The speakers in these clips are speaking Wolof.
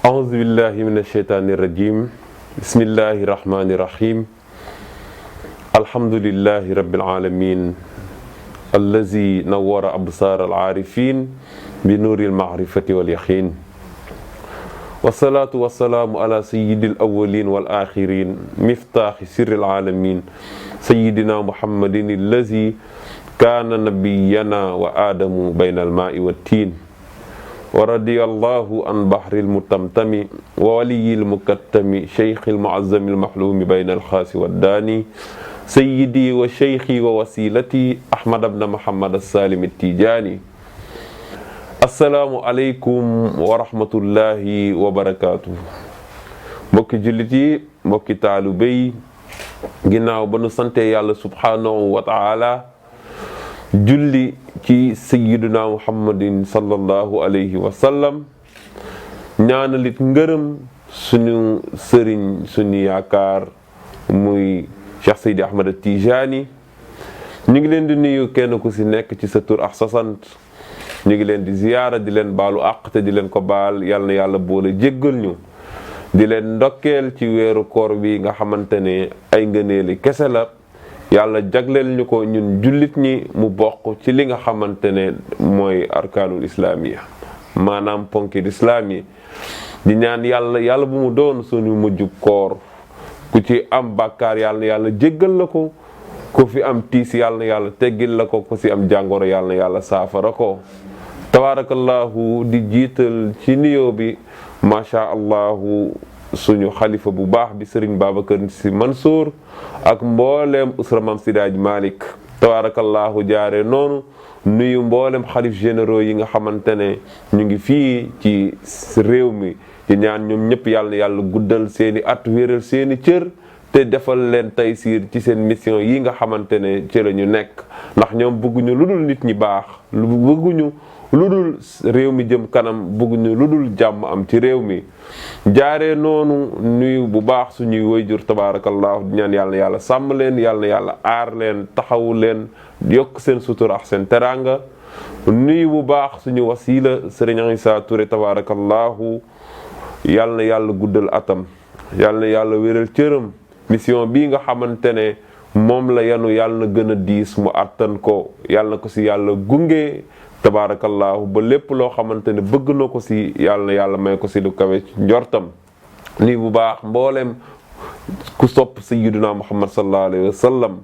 أعوذ بالله من الشيطان الرجيم بسم الله الرحمن الرحيم الحمد لله رب العالمين الذي نور أبصار العارفين بنور المعرفة واليقين والصلاة والسلام على سيد الأولين والآخرين مفتاح سر العالمين سيدنا محمد الذي كان نبينا وآدم بين الماء والتين ورضي الله عن بحر المتمتم وولي المكتم شيخ المعظم المحلوم بين الخاص والداني سيدي وشيخي ووسيلتي أحمد بن محمد السالم التيجاني السلام عليكم ورحمة الله وبركاته mbokki jullit yi mbokki taalibe yi ginnaaw ba nu sante yàlla subhanahu wa taala julli ci sayyiduna muhammadin sallallahu alayhi wa sallam ñaanalit ngërëm suñu sëriñ suñu yaakaar muy Cheikh Seydi Ahmad Tijaani ñu ngi leen di nuyu kenn ku ci nekk ci sa tur ak sa sant ñu ngi leen di ziyaara di leen baalu àq te di leen ko baal yal na yàlla boole jéggal ñu di leen ndokkeel ci weeru koor bi nga xamante ne ay ngëneeli kese la yàlla jagleel ñu ko ñun jullit ñi mu bokk ci li nga xamante ne mooy arkaanul islaamiya maanaam ponki islaam yi di ñaan yàlla bu mu doon suñu mujjub koor ku ci am bàkkaar yàlla na yàlla jéggal la ko ku fi am tiis yàlla na yàlla teggil la ko ku ci am jàngoro yàlla na yàlla saafara ko tabarakallahu di jiital ci nuyoo bi macha allahu suñu xalifa bu baax bi Serigne Babacar Sy Mansour ak mbooleem usra Mam Seydi Hadji Malick tabarakallahu jaare noonu nuyu mboolem xalif généraux yi nga xamante ne ñu ngi fii ci réew mi di ñaan ñoom ñëpp yàlla na yàlla guddal seeni at wéral seeni cër te defal leen taysiir ci seen mission yi nga xamante ne ci la ñu nekk ndax ñoom bëgguñu lu dul nit ñi baax bëgguñu lu dul réew mi jëm kanam bëgguñu lu dul jàmm am ci réew mi jaaree noonu nuyu bu baax suñuy wayjur tabarakallahu di ñaan yàlla na yàlla sàmm leen yàlla na yàlla aar leen taxawu leen yokk seen sutura ak seen teraanga nuyu bu baax suñu wasila Serigne Issa Touré tabarakallahu yàlla na yàlla guddal atam yàlla na yàlla wéral cëram mission bii nga xamante ne moom la yanu yàlla na gën a diis mu àttan ko yàlla na ko si yàlla gunge tabarakallahu ba lépp loo xamante ne bëgg na ko si yàlla na yàlla may ko si lu kawe ci njortam nii bu baax mbooleem ku sopp sayyiduna muhammad sallallahu alayhi wa sallam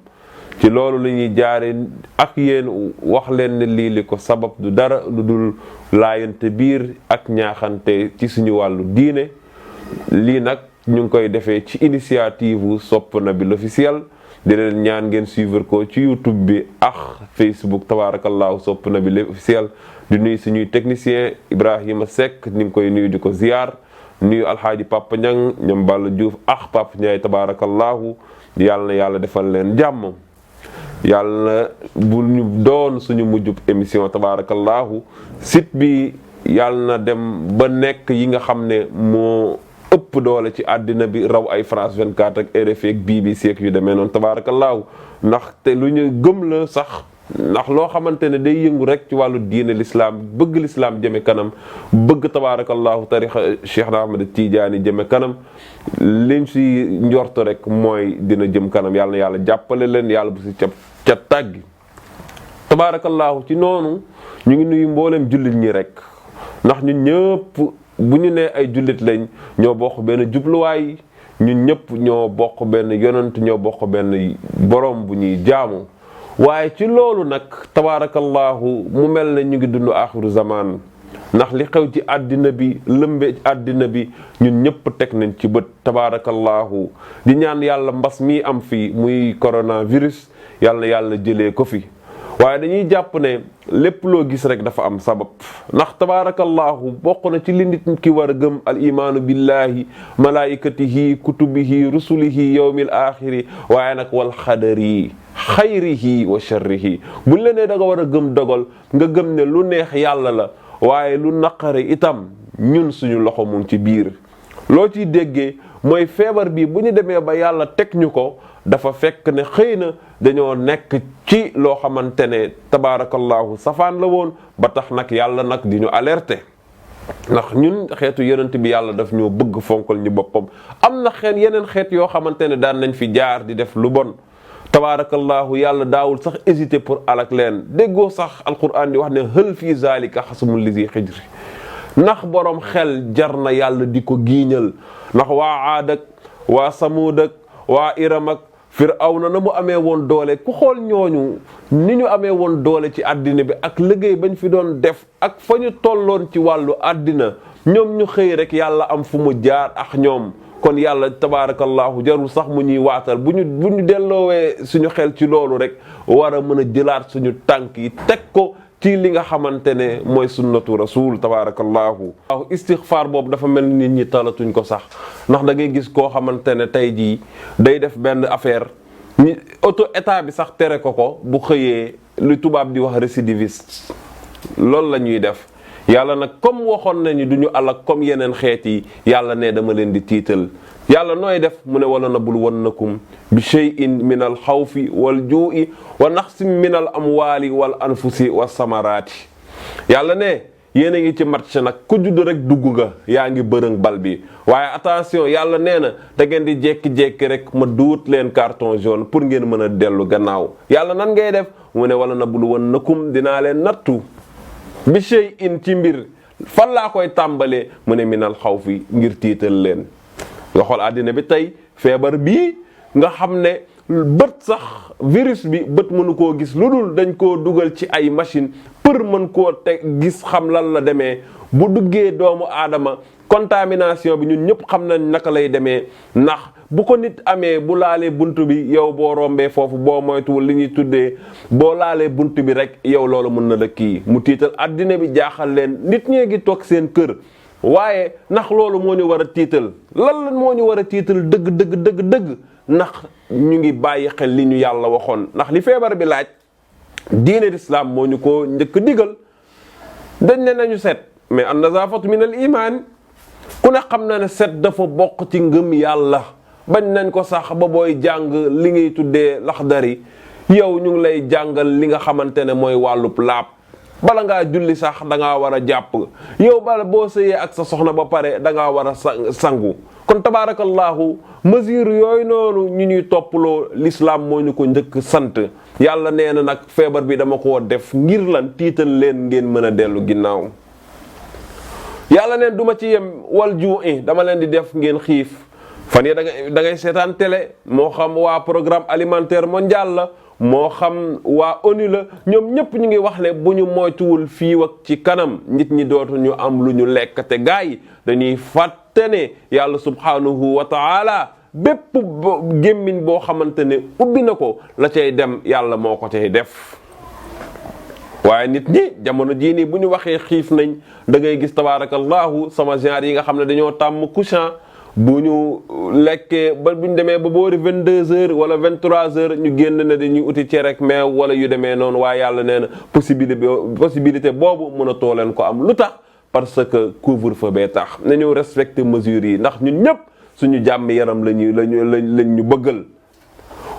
ci loolu la ñuy jaare ak yéen wax leen ne lii li ko sabab du dara lu dul laayante biir ak ñaaxante ci suñu wàllu diine lii nag ñu ngi koy defee ci initiative sopp na bi l'officiel di leen ñaan ngeen suivre ko ci YouTube bi ak Facebook tabarakallahu sopp na bi l'officiel di nuyu suñuy technicien Ibrahima Seck ni ngi koy nuyu di ko ziyaar nuyu alxaaji Papa Ñang ñoom Balla Diouf ak Papa Ndiaye tabarakallahu yàlla na yàlla defal leen jàmm yàlla bu ñu doon suñu mujjub émission tabarakallahu site bi yàlla na dem ba nekk yi nga xam ne moo ëpp doole ci àddina bi raw ay France 24 ak RFI ak BBC ak yu demee noonu tabaarakallaahu ndax te lu ñu gëm la sax ndax loo xamante ne day yëngu rek ci wàllu diine l'islam bëgg l'islam jëme kanam bëgg tabaarakallaahu tarixa Cheikh Ahmad Tidiane jëme kanam liñ si njorto rek mooy dina jëm kanam yàlla na yàlla jàppale leen yàlla bu si ca tàggi tabaarakallaahu ci noonu ñu ngi nuyu mboolem jullit ñi rek ndax ñun ñëpp bu ñu nee ay jullit lañ ñoo bokk benn jubluwaay ñun ñëpp ñoo bokk benn yonent ñoo bokk benn borom bu ñuy jaamu waaye ci loolu nag tabarakallahu mu mel ne ñu ngi dund axiru zaman ndax li xew ci àddina bi lëmbe ci àddina bi ñun ñëpp teg nañ ci bët tabarakallahu di ñaan yàlla mbas mi am fii muy coronavirus yàlla na yàlla jëlee ko fi waaye dañuy jàpp ne lépp loo gis rek dafa am sabab ndax tabarakallahu bokk na ci li nit ki war a gëm al imaanu billahi malaikatihi kutubihi rusulihi yawmil axiri waaye nag wal xadari xayrihi wa sharrihi buñ la nee da nga war a gëm dogal nga gëm ne lu neex yàlla la waaye lu naqare itam ñun suñu loxo mu ngi ci biir loo ciy déggee mooy feebar bi bu ñu demee ba yàlla teg ñu ko dafa fekk ne xëy na dañoo nekk ci loo xamante ne tabaarakallahu safaan la woon ba tax nag yàlla nag di ñu alerter ndax ñun xeetu yonent bi yàlla daf ñoo bëgg fonkal ñu boppam. am na yeneen xeet yoo xamante ne daan nañ fi jaar di def lu bon tabaarakallahu yàlla daawul sax hésité pour alak leen. déggoo sax alquran di wax ne hal fii zalika xasmul lizi xijri, ndax borom xel jar na yàlla di ko giiñal. ndax waa Aad ak waa Samuud ak waa Iram ak Firawna na mu amee woon doole, ku xool ñooñu ni ñu amee woon doole ci àddina bi ak liggéey bañ fi doon def ak fa ñu tolloon ci wàllu àddina, ñoom ñu xëy rek yàlla am fu mu jaar ak ñoom. kon yàlla tabaarakallahu jarul sax mu ñuy waatal bu ñu delloowee suñu xel ci loolu rek war a mën a jëlaat suñu tànk yi teg ko ci li nga xamante ne mooy sunnatu rasul tabaarakallahu. waaw istixfaar boobu dafa mel ni nit ñi talatuñ ko sax, ndax da ngay gis koo xamante ne tey jii day def benn affaire ñi auto état bi sax tere ko bu xëyee lu tubaab di wax récidiviste loolu la ñuy def. yàlla nag comme waxoon nañu du ñu alak comme yeneen xeet yi, yàlla ne dama leen di tiital. yàlla nooy def mu ne wala nabluwannakum bi shay'in min al xawfi wal juu'i wa naqsin min al amwaali wal anfusi wa samaraati. yàlla ne yéen a ngi ci match nag ku judd rek dugg nga yaa ngi bërëng bal bi, waaye attention yàlla nee na da ngeen di jékki-jékki rek ma duut leen carton jaune pour ngeen mën a dellu gannaaw. yàlla nan ngay def mu ne wala nabluwannakum dinaa leen nattu bi shay'in ci mbir. fan laa koy tàmbalee mu ne minal xawfi ngir tiital leen. nga xool àddina bi tey feebar bii nga xam ne bët sax virus bi bët mënu koo gis lu dul dañ koo dugal ci ay machine pour mën koo teg gis xam lan la demee. bu duggee doomu aadama contamination bi ñun ñëpp xam nañ naka lay demee, ndax bu ko nit amee bu laalee bunt bi yow boo rombee foofu boo moytuwul li ñuy tuddee boo laalee bunt bi rek yow loolu mën na la kii mu tiital àddina bi jaaxal leen. nit ñee ngi toog seen kër, waaye ndax loolu moo ñu war a tiital. lan moo ñu war a tiital dëgg ndax ñu ngi bàyyi xel li ñu yàlla waxoon. ndax li feebar bi laaj diine l'islam moo ñu ko njëkk digal. dañ ne nañu set, mais an nazaafatu min al iman, ku ne xam na ne set dafa bokk ci ngëm yàlla. bañ nañ ko sax ba booy jàng li ngay tuddee laxdari yow ñu ngi lay jàngal li nga xamante ne mooy wàllub laab. bala ngaa julli sax da ngaa war a jàpp, yow bala boo sëyee ak sa soxna ba pare da ngaa war a sangu. kon tabaarakallahu mesure yooyu noonu ñu ñuy toppaloo l'islam moo ñu ko njëkk sant. yàlla nee na nag feebar bi dama koo def ngir lan tiital leen ngeen mën a dellu ginnaaw. yàlla neen duma ci yem wal juu'i dama leen di def ngeen xiif. fan yi da ngay seetaan télé moo xam waa programme alimentaire mondial la moo xam waa ONU la, ñoom ñëpp ñu ngi wax ne bu ñu moytuwul fii ak ci kanam nit ñi dootu ñu am lu ñu lekk. te gaa yi dañuy fàtte ne yàlla subhanahu wa ta'ala bépp gémmiñ boo xamante ne ubbi na ko la cay dem yàlla moo ko cay def. waaye nit ñi jamono jii nii bu ñu waxee xiif nañ da ngay gis tabaarakallahu sama genre yi nga xam ne dañoo tàmm couchant bu ñu lekkee ba bu ñu demee ba boori 22h wala 23h ñu génn ne dañuy uti cere ak meew wala yu demee noonu. waaye yàlla nee na possibilité boobu mën a too leen ko am. lu tax? parce que couvre-feu bee tax. nañu respecté mesures yi ndax ñun ñëpp suñu jàmm yaram lañ ñu bëggal.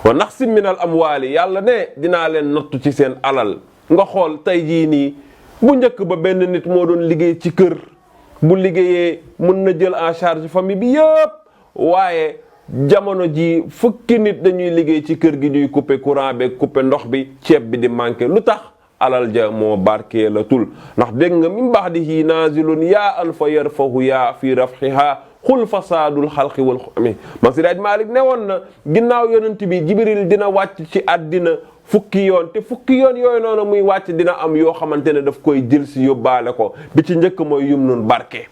wa naqsin minal amwaali yàlla ne dinaa leen nattu ci seen alal. nga xool tey jii nii bu njëkk ba benn nit moo doon liggéey ci kër. bu liggéeyee mën na jël en charge famille bi yëpp, waaye jamono ji fukki nit dañuy liggéey ci kër gi ñuy couper courant bi couper ndox bi ceeb bi di manqué. lu tax? alal ja moo barkee la tul. ndax dégg nga min ba'dihi naazilun yaa an fa yarfahu yaa fi rafxiha xul fasaadul xalqi wal xami. man si daaj Maalik ne woon na ginnaaw yonent bi Jibril dina wàcc ci àddina fukki yoon, te fukki yoon yooyu noonu muy wàcc dina am yoo xamante ne daf koy jël si yóbbaale ko. bi ci njëkk mooy yumnun barke.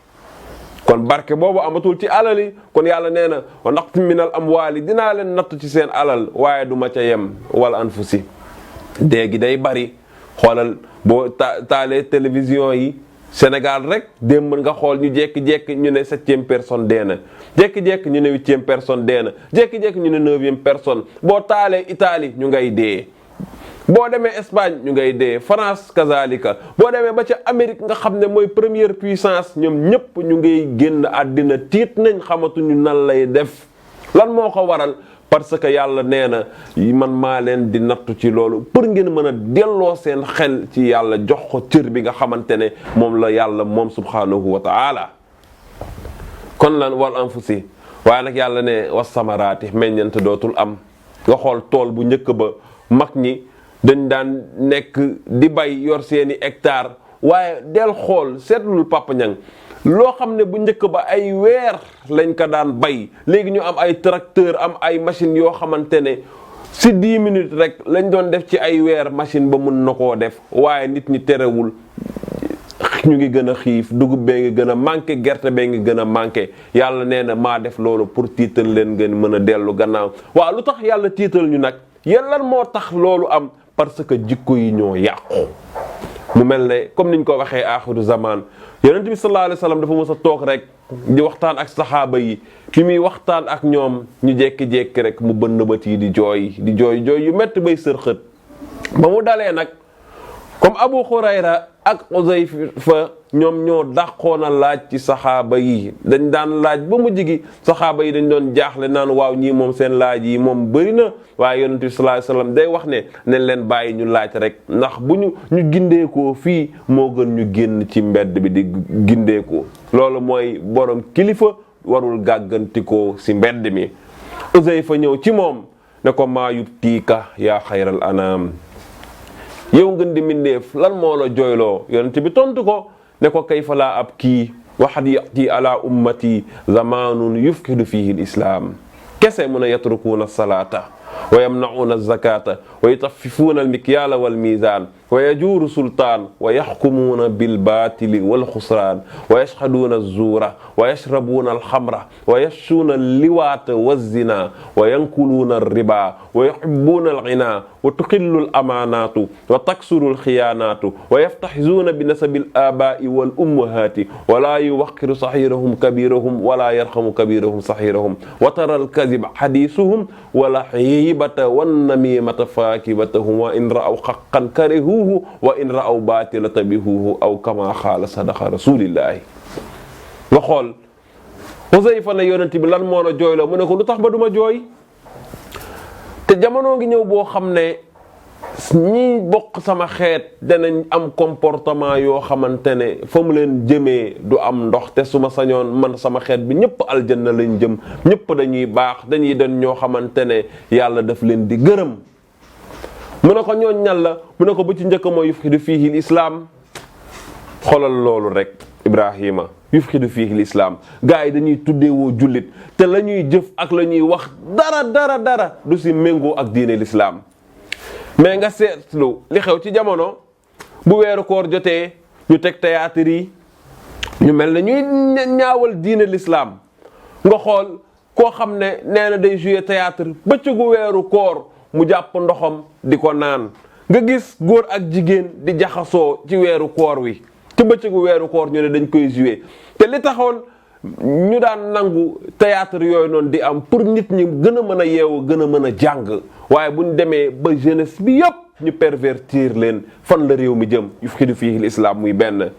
kon barke boobu amatul ci alal yi. kon yàlla nee na wa naqsin minal amwaali dinaa leen natt ci seen alal, waaye du ma ca yem wal anfusi. déegi day bari. xoolal boo taalee télévision yi Sénégal rek démb nga xool ñu jékki-jékki ñu ne 7e personne dee na, jékki-jékki ñu ne 8e personne dee na, jékki-jékki ñu ne 9e personne. boo taalee Italie ñu ngay dee. boo demee Espagne ñu ngay dee, France kazalika. boo demee ba ca Amérique nga xam ne mooy première puissance, ñoom ñëpp ñu ngay génn àddina tiit nañ xamatuñu nan lay def. lan moo ko waral? parce que yàlla nee na man maa leen di nattu ci loolu pour ngeen mën a delloo seen xel ci yàlla jox ko cër bi nga xamante ne moom la yàlla moom subhanahu wa ta'ala. kon lan wal anfusi waaye nag yàlla ne was samaraati meññeent dootul am. nga xool tool bu njëkk ba mag ñi dañ daan nekk di bay yor seeni hectare waaye del xool seetlul Papa Niang loo xam ne bu njëkk ba ay weer lañ ko daan bay léegi ñu am ay tracteur am ay machine yoo xamante ne si 10 minutes rek lañ doon def ci ay weer machine ba mun na koo def waaye nit ñi terewul ñu ngi gën a xiif dugub bee ngi gën a manqué gerte bee ngi gën a manqué yàlla nee na maa def loolu pour tiital leen ngeen mën a dellu gannaaw. waaw lu tax yàlla tiital ñu nag yéen lan moo tax loolu am parce que jikko yi ñoo yàqu. mu mel ne comme niñ ko waxee axiru zaman yonent bi sallallahu alayhi wa sallam dafa mës a toog rek di waxtaan ak saxaaba yi fi muy waxtaan ak ñoom ñu jékki-jékki rek mu bënn bët yi di jooy yu métti bay sërxët ba mu dalee nag comme Abu Hurayra ak Uzayfa ñoom ñoo dàqoon a laaj ci saxaaba yi dañ daan laaj ba mujj gi saxaaba yi dañ doon jaaxle naan waaw ñii moom seen laaj yi moom bëri na waaye yonent bi sallallahu alayhi wasallam day wax ne nañ leen bàyyi ñu laaj rek ndax bu ñu gindeekoo fii moo gën ñu génn ci mbedd bi di gindeekoo loolu mooy borom kilifa warul gàggantikoo si mbedd mi. Uzayfa ñëw ci moom ne ko maa yubtiika yaa xayral anaam yow ngeen di mindeef lan moo la jooyloo yonent bi tontu ko ne ko kayfa laa abkii waxad yati ala ummati zamanun yufkidu fihi lislaam kese mun a yatrukuuna salaata wa yamna'uuna alzakata wa yutaffifuuna almikyaala walmizaan wa yajuuru sultaan wa yaxkumuuna bilbaatili walxusraan wa yashhaduuna alzuura wa yashrabuuna alxamra wa yafshuuna alliwaata walzina wa yankuluuna alriba wa yuhibbuuna alghina wa tuqillu alamaanaatu wa taksuru alxiyaanaatu wa yaftaxizuuna binasabi alaabaai walummahaati wa laa yuwaqiru saxiirahum kabirahum wa laa yarxamu kabirahum saxiirahum wa tara alkaziba xadiisuhum wala xiibata wannamiimata faakibatahum wa in ra'aw xaqan karihuuhu wa in ra'aw baatila tabihuuhu aw kama xaala sadaqa rasulillahi. nga xool Xuzayfa ne yonent bi lan moo la jooyloo mu ne ko lu tax ba duma jooy te jamono ngi ñëw boo xam ne ñi bokk sama xeet danañ am comportement yoo xamante ne fa mu leen jëmee du am ndox te su ma sañoon man sama xeet bi ñëpp aljanna lañ jëm ñëpp dañuy baax dañuy doon ñoo xamante ne yàlla daf leen di gërëm. mu ne ko ñooñ ñal la mu ne ko bu ci njëkk mooy yufxidu fiihi lislaam xoolal loolu rek Ibrahima yufxidu fiihi lislaam gars yi dañuy tuddeewoo jullit te la ñuy jëf ak la ñuy wax dara du si méngoo ak diine lislaam mais nga seetlu li xew ci jamono bu weeru koor jotee ñu teg théâtre yi ñu mel ne ñuy ñaawal diine lislaam nga xool koo xam ne nee na day jouer théâtre bëccëgu weeru koor mu jàpp ndoxam di ko naan nga gis góor ak jigéen di jaxasoo ci weeru koor wi ci bëccëgu weeru koor ñu ne dañ koy jouer te li taxoon ñu daan nangu théâtre yooyu noonu di am pour nit ñi gën a mën a yeewu gën a mën a jàng waaye bu ñu demee ba jeunesse bi yëpp ñu pervertir leen fan la réew mi jëm yufxidu fiihi l-islaam muy benn.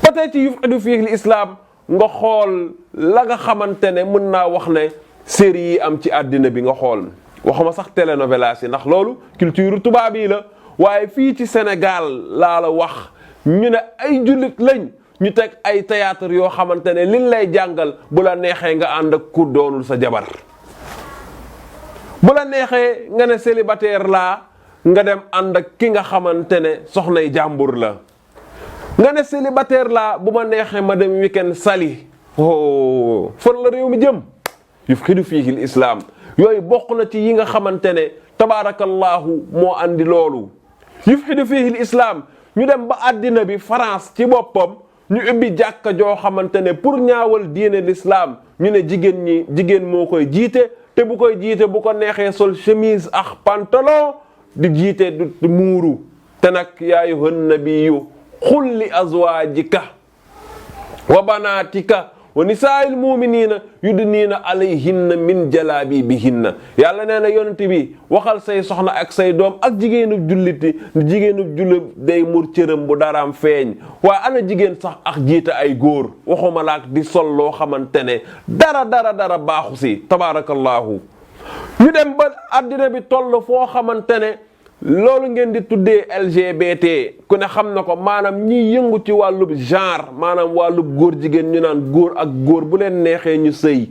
peut-être ci yufxidu fiihi l-islaam nga xool la nga xamante ne mën naa wax ne série yi am ci àddina bi nga xool waxuma sax télénovelas yi ndax loolu culture tubaab yi la waaye fii ci Sénégal laa la wax ñu ne ay jullit lañ. ñu teg ay théâtre yoo xamante ne liñ lay jàngal bu la neexee nga ànd ak ku doonul sa jabar bu la neexee nga ne célibataire laa nga dem ànd ak ki nga xamante ne soxnay jàmbur la nga ne célibataire laa bu ma neexee ma dem weekend sali oh fan la réew mi jëm yufxidu fiihi l-islaam yooyu bokk na ci yi nga xamante ne tabaarakallahu moo andi loolu yufxidu fiihi l-islaam ñu dem ba àddina bi France ci boppam ñu ubbi jàkka joo xamante ne pour ñaawal diine l'islam ñu ne jigéen moo koy jiite te bu koy jiite bu ko neexee sol chemise ak pantalon di jiite du muuru te nag yaa ayyuhan nabiyyu qul li azwaajika wa banaatika wa nisaa'il mu'miniina yudniina alayhinna min jalaabibihinna yàlla nee na yonent bi waxal say soxna ak say doom ak jigéenub julliti jigéenub jullit day mur cëram bu daraam feeñ waaye ana jigéen sax ak jiite ay góor waxuma laak di sol loo xamante ne dara baaxu si tabaarakallaahu ñu dem ba àddina bi toll foo xamante ne loolu ngeen di tuddee LGBT ku ne xam na ko, maanaam ñiy yëngu ci wàllub genre, maanaam wàllub góor jigéen, ñu naan góor ak góor bu leen neexee ñu sëy,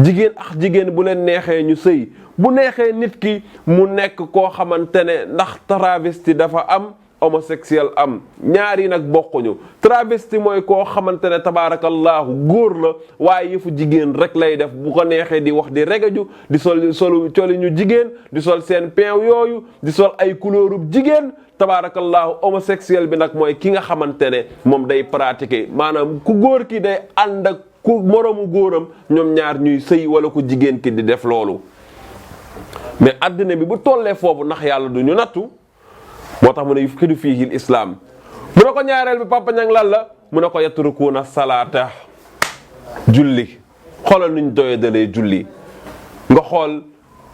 jigéen ak jigéen bu leen neexee ñu sëy. bu neexee nit ki mu nekk koo xamante ne ndax travesti dafa am, homosexuel am, ñaar yi nag bokkuñu. travesti mooy koo xamante ne tabaarakallaahu góor la waaye yëfu jigéen rek lay def, bu ko neexee di wax di regaju, di solu coli ñu jigéen, di sol seen peew yooyu, di sol ay couleurub jigéen. tabaarakallaahu homosexuel bi nag mooy ki nga xamante ne moom day pratiquer, maanaam ku góor ki day ànd ak ku moroomu góoram, ñoom ñaar ñuy sëy, wala ku jigéen ki di def loolu. mais àddina bi bu tollee foofu ndax yàlla du ñu nattu, moo tax mu ne yufqidu fiihi l islaam. mu ne ko ñaareel bi Papa Niang lan la, mu ne ko yatrukuuna salaata, julli. xoolal nuñ doyadalee julli. nga xool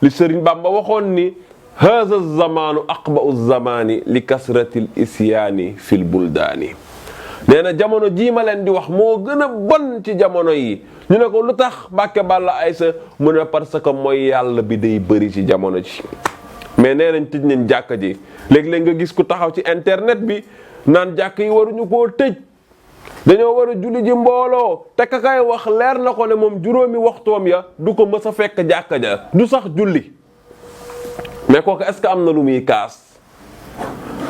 li Sëriñ Bamba waxoon ni haza zamaanu aqba'u zamaani li kasratil isyaani fil buldaani. nee na jamono jii ma leen di wax moo gën a bon ci jamono yi. ñu ne ko lu tax Mbàkke Balla Aysa, mu ne parce que mooy yàlla bi day bëri ci jamono ji. mais nee nañ tëj nañ jàkka ji. léeg-léeg nga gis ku taxaw ci internet bi naan jàkk yi waruñu koo tëj, dañoo war a julli ji mbooloo, te ka kay wax leer na ko ne moom juróomi waxtoom ya du ko mës a fekk jàkka ja, du sax julli. mais kooku est-ce que am na lu muy kaas?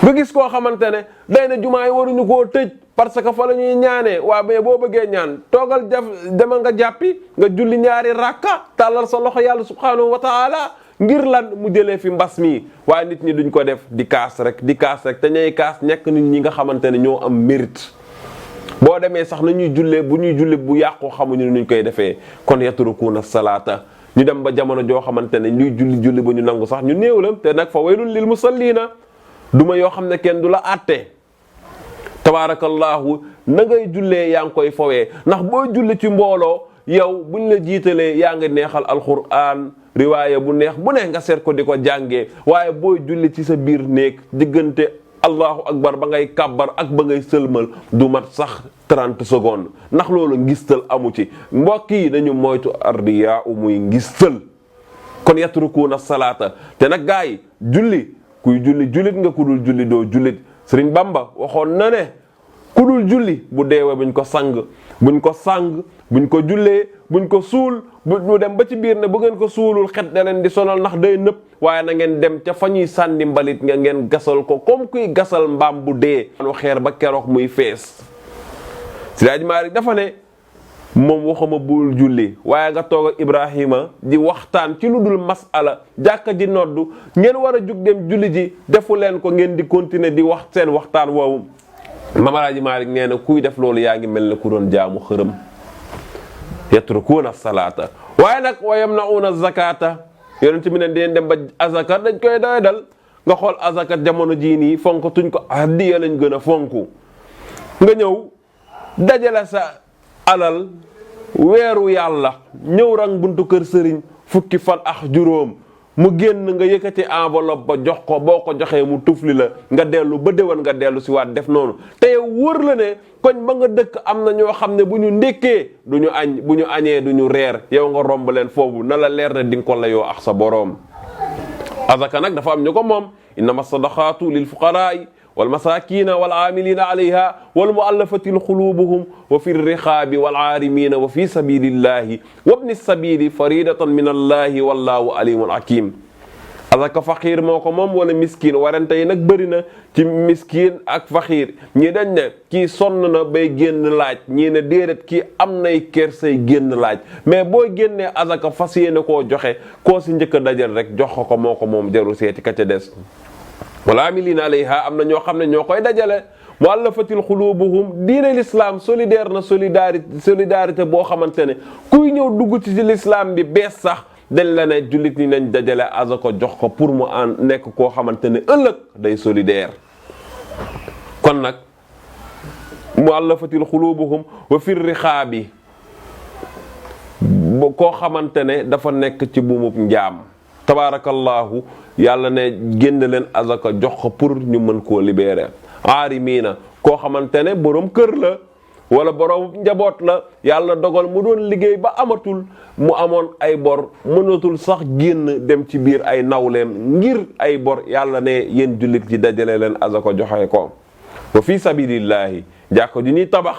nga gis koo xamante ne day na jumaa yi waruñu koo tëj parce que fa la ñuy ñaanee. waa mais boo bëggee ñaan toogal demal nga jàppi, nga julli ñaari rakka, tàllal sa loxo yàlla subhanahu wa taala, ngir lan mu jëlee fi mbas mi. waaye nit ñi duñ ko def, di kaas rek te ñay kaas nekk nit ñi nga xamante ne ñoo am mérite. boo demee sax na ñuy jullee, bu ñuy jullee bu yàqu xamuñu nuñ koy defee. kon yatrukuuna salaata, ñu dem ba jamono joo xamante ne ñuy julli ba ñu nangu sax ñu néew la. te nag fa waylun lil musalliina, duma yoo xam ne kenn du la àtte. tabaarakallaahu na ngay jullee yaa ngi koy fowee, ndax boo julli ci mbooloo yow buñ la jiitalee yaa ngi neexal alquran, riwaaya bu neex bu ne nga seet ko di ko jàngee. waaye booy julli ci sa biir néeg, diggante allahu akbar ba ngay kàbbar ak ba ngay sëlmal du mat sax 30 secondes, ndax loolu ngistal amu ci. mbokk yi dañu moytu ardiyaa muy ngistal. kon yatrukuuna salaata. te nag gaa yi julli, kuy julli jullit nga, ku dul julli doo jullit. Sëriñ Bamba waxoon na ne ku dul julli bu deewee buñ ko sang, buñ ko jullee, buñ ko suul, bu dem ba ci biir ne bu ngeen ko suulul xet da leen di sonal ndax day nëpp. waaye na ngeen dem ca fa ñuy sànni mbalit nga ngeen gasal ko comme kuy gasal mbaam bu dee, xeer ba keroog muy fees. Seydi Hadji Malick dafa ne moom waxuma bul julli, waaye nga toog ak Ibrahima di waxtaan ci lu dul masala, jàkka ji noddu, ngeen war a jug dem julli ji, defu leen ko, ngeen di continuer di wax seen waxtaan woowu. Maam Alaaji Malick nee na kuy def loolu yaa ngi mel ne ku doon jaamu xërëm. yatrukuuna salaata. waaye nag wa yamna'uuna zakata, yonent bi ne dinañ dem ba azaka dañ koy doyadal. nga xool azaka jamono jii nii fonk tuñ ko, hadiya lañ gën a fonku. nga ñëw dajale sa alal weeru yàlla, ñëw rang buntu kër sëriñ fukki fan ak juróom, mu génn nga yëkkati enveloppe ba jox ko, boo ko joxee mu tufli la, nga dellu ba déwan nga dellu si waat def noonu. te yow wër la ne koñ ba nga dëkk am na ñoo xam ne bu ñu ndékkee du ñu añ, bu ñu añee du ñu reer, yow nga romb leen foofu, na la leer na di nga ko la yoo ak sa boroom. azaka nag dafa am ñu ko moom. innama sadaqaatu lil fuqaraa'i wal masaakiina wal aamiliina alayha wal mu'allafati quluubuhum wa fi riqaabi wal aalimiina wa fi sabiilillahi wa ibni sabiili fariidatan min allahi wallaahu aliimun hakiim. azaka faqiir moo ko moom wala miskiin, warante yi nag bëri na ci miskiin ak faqiir. ñii dañ ne kii sonn na bay génn laaj, ñii ne déedéet kii am nay kersay génn laaj. mais boo génnee azaka fas yéene koo joxe, koo si njëkk a dajal rek jox ko moo ko moom, jarul seeti ka ca des. wala amilina alayha, am na ñoo xam ne ñoo koy dajale. muallafatil xulubuhum, diine l'islam solidaire na solidarité boo xamante ne kuy ñëw dugg ci l'islam bi bees sax dañ la ne jullit ñi nañ dajale azaka jox ko pour mu nekk koo xamante ne ëllëg day solidaire. kon nag muallafatil xulubuhum wa fir riqaabi, koo xamante ne dafa nekk ci buumub njaam. tabarakallahu, yàlla ne génn leen azaka jox ko pour ñu mën koo libérer. aarimiina, koo xamante ne borom kër la, wala borom njaboot la yàlla dogal mu doon liggéey ba amatul mu amoon ay bor mënatul sax génn dem ci biir ay nawleem ngir ay bor yàlla ne yéen jullit ji dajale leen azaka joxe ko wa fi sabilillahi jàkko ji ñuy tabax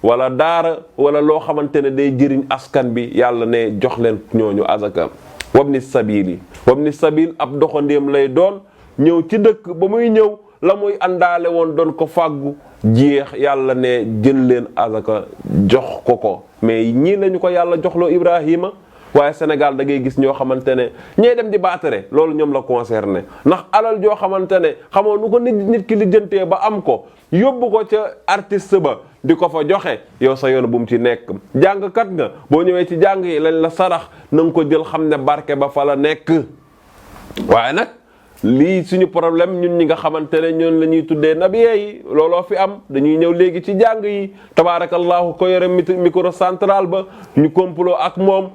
wala daara wala loo xamante ne day jëriñ askan bi yàlla ne jox leen ñooñu azaka wabni sabil ab doxandéem lay doon ñëw ci dëkk ba muy ñëw la muy àndaale woon doon ko fàggu jeex yàlla ne jël leen azaka jox ko mais ñii lañu ko yàlla joxloo Ibrahima waaye Sénégal da ngay gis ñoo xamante ne ñey dem di baatare loolu ñoom la concerné ndax alal joo xamante ne xamoo nu ko nit ki lijjantee ba am ko yóbbu ko ca artiste ba di ko fa joxe yow sa yoon bu mu ci nekk jàngkat nga boo ñëwee ci jàng yi lañ la sarax na nga ko jël xam ne barke ba fa la nekk waaye nag lii suñu problème ñun ñi nga xamante ne ñoon la ñuy tuddee nabiye yi looloo fi am dañuy ñëw léegi ci jàng yi tabaarakallahu ko yore micro central ba ñu complot ak moom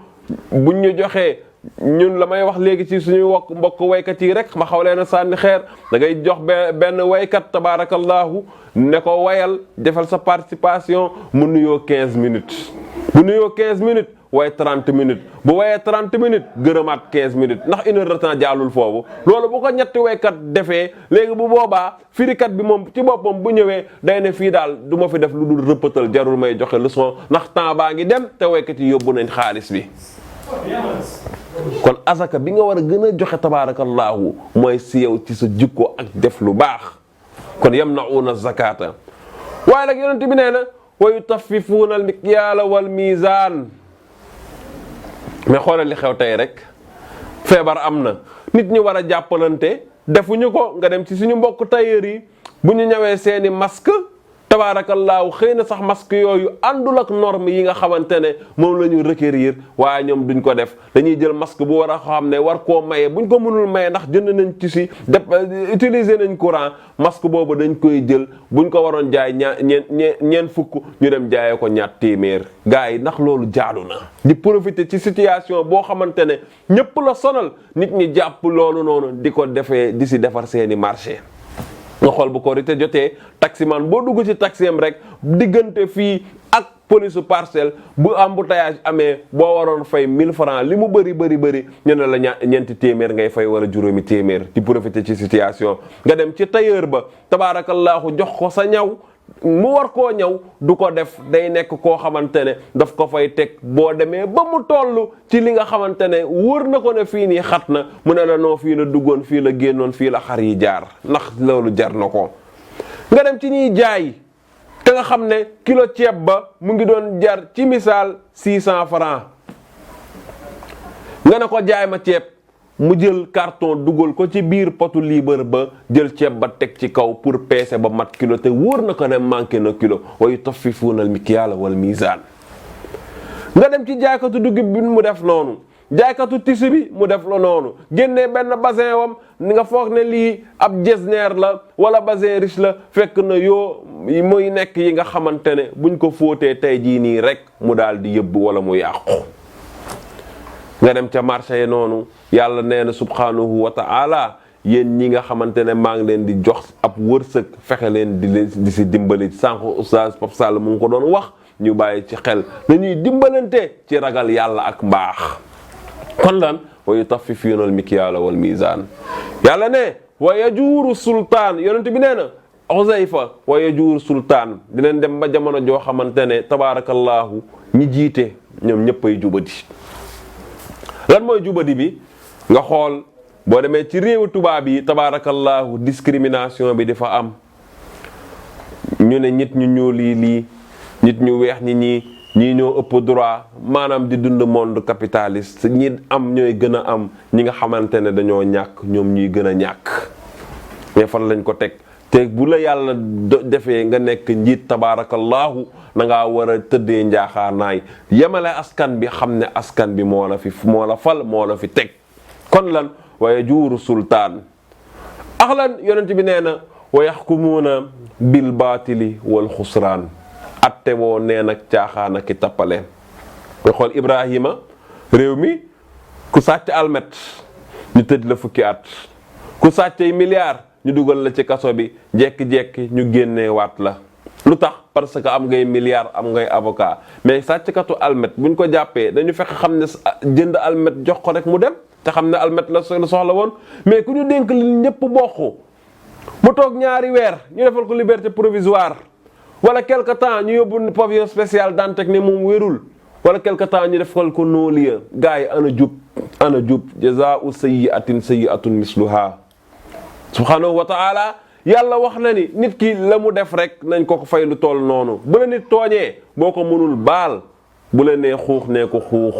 buñ ñu joxee ñun la may wax léegi ci suñuy mbokk waykat yi rek ma xaw leen a sànni xeer da ngay jox benn waykat tabaarakallahu ne ko wayal defal sa participation mu nuyoo 15 minutes bu nuyoo 15 minutes waaye 30 minutes bu wayee 30 minutes gërëmaat 15 minutes ndax une heure de temps jaalul foofu loolu bu ko ñetti waykat defee léegi bu boobaa firikat bi moom ci boppam bu ñëwee day ne fii daal du ma fi def lu dul rëppatal jarul may joxe leçon ndax temps baa ngi dem te waykat yi yóbbu nañ xaalis bi kon azaka bi nga war a gën a joxe tabaarakallaahu mooy si yow ci sa jikko ak def lu baax kon yamna'uuna zakata waaye nag yonent bi nee na wa yutaffifuuna al mikyaala wal miizaan mais xoolal li xew tey rek feebar am na nit ñi war a jàppalante defuñu ko nga dem ci suñu mbokk tailleur yi bu ñu ñëwee seeni masque tabaarakallaahu xëy na sax masque yooyu àndul ak norme yi nga xamante ne moom la ñu requérir waaye ñoom duñ ko def dañuy jël masque bu war a xam ne war koo maye buñ ko mënul maye ndax jënd nañ ci si utiliser nañ courant masque boobu dañ koy jël buñ ko waroon jaay ñeen fukk ñu dem jaayee ko ñaat téeméer gars yi ndax loolu jaadu na di profiter ci situation boo xamante ne ñëpp la sonal nit ñi jàpp loolu noonu di ko defee di si defar seeni marché nga xool bu Korité jotee taximan boo dugg ci taxiem rek diggante fii ak police Parcelles bu embouteillage amee boo waroon fay 1000 francs li mu bëri ñu ne la ñeenti téeméer ngay fay wala juróomi téeméer di profiter ci situation nga dem ci tailleur ba tabaarakallaahu jox ko sa ñaw mu war koo ñëw du ko def day nekk koo xamante ne daf ko fay teg boo demee ba mu toll ci li nga xamante ne wóor na ko ne fii nii xat na mu ne la noo fii la duggoon fii la génnoon fii la xar yi jaar ndax loolu jar na ko nga dem ci ñuy jaay te nga xam ne kilo ceeb ba mu ngi doon jar ci misaal 600 francs nga ne ko jaay ma ceeb mu jël carton dugal ko ci biir potu liibar ba jël ceeb ba teg ci kaw pour peese ba mat kilo te wóor na ko ne manqué na kilo wa yutaffifuuna al mikyaala wal miizaan nga dem ci jaaykatu dugub bi mu def noonu jaaykatu tissu bi mu def la noonu génnee benn basin wam ni nga foog ne lii ab jesner la wala basin riche la fekk na yoo muy nekk yi nga xamante ne buñ ko fóotee tey jii nii rek mu daal di yëbb wala mu yàqu nga dem ca marché yi noonu yàlla nee na subhanahu wa ta'ala yéen ñi nga xamante ne maa ngi leen di jox ab wërsëg fexe leen di si dimbali sànq oustaz Pape Sall mu ngi ko doon wax ñu bàyyi ci xel dañuy dimbalante ci ragal yàlla ak mbaax kon lan wa yutaffifuuna al mikyaala wal miizaan yàlla ne wa yajuuru sultaan yonent bi nee na Uzayfa wa yajuuru sultaan dinañ dem ba jamono joo xamante ne tabaarakallaahu ñi jiite ñoom ñëppay jubadi lan mooy jubadi bi nga xool boo demee ci réewu tubaab yi tabaarakallaahu discrimination bi dafa am ñu ne nit ñu ñuul yi lii nit ñu weex ñii ñoo ëpp droit maanaam di dund monde capitaliste ñi am ñooy gën a am ñi nga xamante ne dañoo ñàkk ñoom ñuy gën a ñàkk mais fan lañ ko teg te bu la yàlla defee nga nekk njiit tabaarakallaahu na ngaa war a tëddee njaaxaanaay yemale askan bi xam ne askan bi moo la fal moo la fi teg kon lan wa yajuuru sultaan ax lan yonent bi nee na wa yaxkumuuna bil baatili wal xusraan atte woo nee nag caaxaan ki tappale nga xool Ibrahima réew mi ku sàcc almet ñu tëj la fukki at ku sàccay milliard ñu dugal la ci kaso bi jekki-jekki ñu génnee waat la lu tax parce que am ngay milliard am ngay avocat mais sàcckatu almet buñ ko jàppee dañu fekk xam ne jënd almet jox ko rek mu dem te xam ne almet la soxla woon. mais ku ñu dénk li ñëpp bokk mu toog ñaari weer ñu defal ko liberté provisoire wala quelque temps ñu yóbbu pavillon spécial Dantec ne moom wérul wala quelque temps ñu defal ko non-lieu. gars yi ana jub jazaa'u sayyi'atin sayyi'atun misluha. subhanahu wa ta'ala yàlla wax na ni nit ki la mu def rek nañ ko fay lu toll noonu. bu la nit tooñee boo ko mënul baal bu la nee xuux nee ko xuux.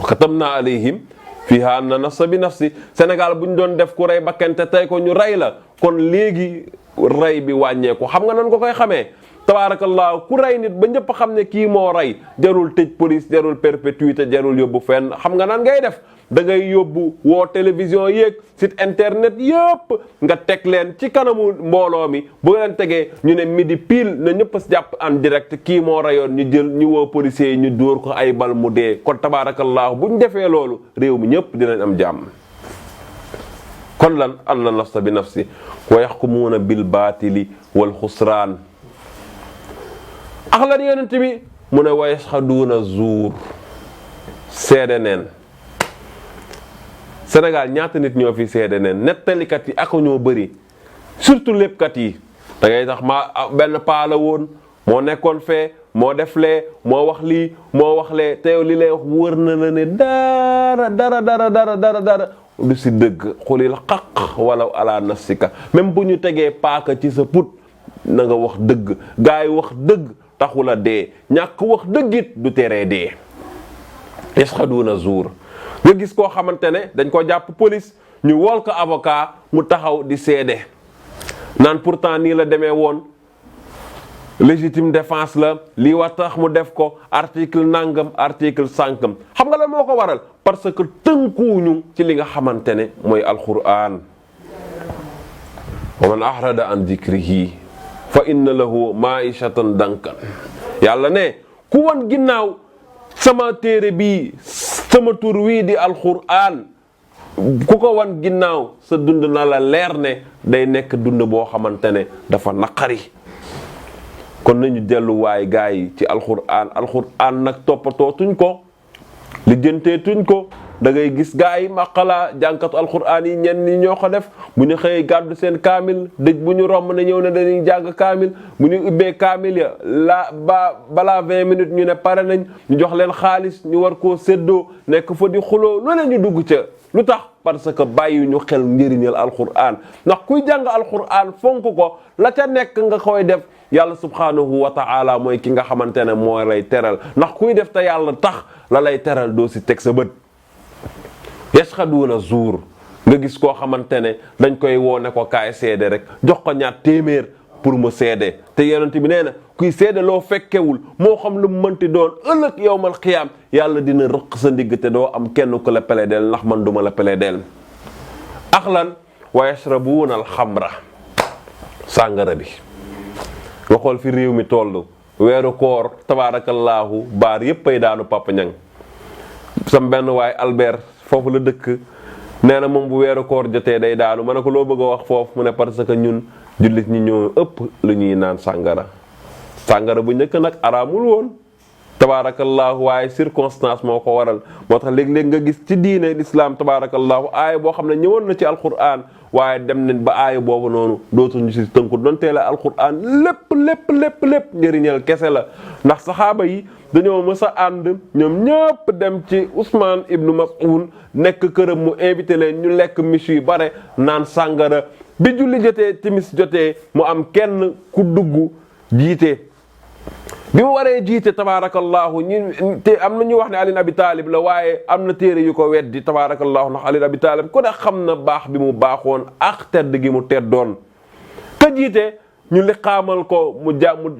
katabna alayhim fiha anna nafsa bi nafsi. Sénégal bu ñu doon def ku rey bakkante tey ko ñu rey la kon léegi rey bi wàññeeku. xam nga nan ko koy xamee tabaarakallah ku rey nit ba ñëpp xam ne kii moo rey jarul tëj police jarul perpétuité jarul yóbbu fenn. xam nga nan ngay def da ngay yóbbu woo télévision yéeg site internet yëpp nga teg leen ci kanamu mbooloo mi bu leen tegee ñu ne midi pile na ñëpp jàpp en direct kii moo reyoon ñu jël ñu woo policiers yi ñu dóor ko ay bal mu dee. kon tabaarakallah bu ñu defee loolu réew mi ñëpp dinañ am jàmm. kon lan anna nafsa bi nafsi wa yaxkumuuna bil baatili wal xusraan. ak lan yonent bi mu ne wa yashhaduuna zuur seede neen. Sénégal ñaata nit ñoo fi seede neen nettalikat yi ak ñoo bëri surtout léppkat yi da ngay tax benn paa la woon moo nekkoon fee moo def lee moo wax lii moo wax lee te yow li lay wax wër na la ne dara du si dëgg xulil xaq wala ala nafsika. même bu ñu tegee paaka ci sa put na nga wax dëgg. gaa yi wax dëgg taxul a dee ñàkk wax dëggit du teree dee. yashhaduuna zuur. nga gis koo xamante ne dañ ko jàpp police ñu wol ko avocat mu taxaw di seede naan pourtant nii la demee woon légitime défense la lii war tax mu def ko article nangam article sànkam. xam nga la moo ko waral parce que tënkuwuñu ci li nga xamante ne mooy alquran. wa man ahrada an dhikrihi fa inna lahu ma'ishatan dankan. yàlla ne ku won ginnaaw sama téere bii sama tur wii di alquran ku ko wan ginnaaw sa dund na la leer ne day nekk dund boo xamante ne dafa naqari. kon nañu delluwaay gaa yi ci alquran nag toppatootuñ ko lijjanteetuñ ko. da ngay gis gaa yi maqala jànkatu alquran yi ñenn ñi ñoo ko def bu ñu xëyee gàddu seen kaamil dëj bu ñu romb ne ñëw ne dañuy jàng kaamil bu ñu ubbee kaamil ya balaa 20 minutes ñu ne pare nañ ñu jox leen xaalis ñu war koo séddoo nekk fa di xuloo lu ne ñu dugg ca. lu tax parce que bàyyi ñu xel njëriñal alquran ndax kuy jàng alquran fonk ko la ca nekk nga koy def yàlla subhanahu wa ta'ala mooy ki nga xamante ne moo lay teral ndax kuy def te yàlla tax la lay teral doo si teg sa bët. yashhaduuna zuur. nga gis koo xamante ne dañ koy woone ko kaay seede rek jox ko ñaar téeméer pour mu seede te yonent bi nee na kuy seede loo fekkewul moo xam lu mu mënti doon ëllëg yawmal qiyaam yàlla dina rëq sa ndigg te doo am kenn ku la plaideel ndax man duma la plaideel. ak lan wa yashrabuuna alxamra. sàngara bi nga xool fi réew mi toll weeru koor tabaarakallaahu baar yépp ay daanu Papa Ñang sam benn waay Albert foofu la dëkk nee na moom bu weeru koor jotee day daanu ma ne ko loo bëgg a wax foofu mu ne parce que ñun jullit ñi ñoo ëpp lu ñuy naan sàngara bu njëkk nag araamul woon tabaarakallaahu waaye circonstance moo ko waral moo tax léeg-léeg nga gis ci diine l'islam tabaarakallaahu aaya boo xam ne ñëwoon na ci alquran waaye dem nañ ba aaya boobu noonu dootuñu si tënku donte la alquran lépp njëriñal kese la ndax saxaaba yi dañoo mës a ànd ñoom ñëpp dem ci Ousmane ibnu Mas'ud nekk këram mu invité leen ñu lekk michu yu bare naan sàngara bi julli jotee timis jotee mu am kenn ku dugg jiite bi mu waree jiite tabaarakallahu te am na ñu wax ne Ali Abi Talib la waaye am na téere yu ko weddi tabaarakallahu ndax Ali Abi Talib ko ne xam na baax bi mu baaxoon ak tedd gi mu teddoon ka jiite ñu liqaamal ko mu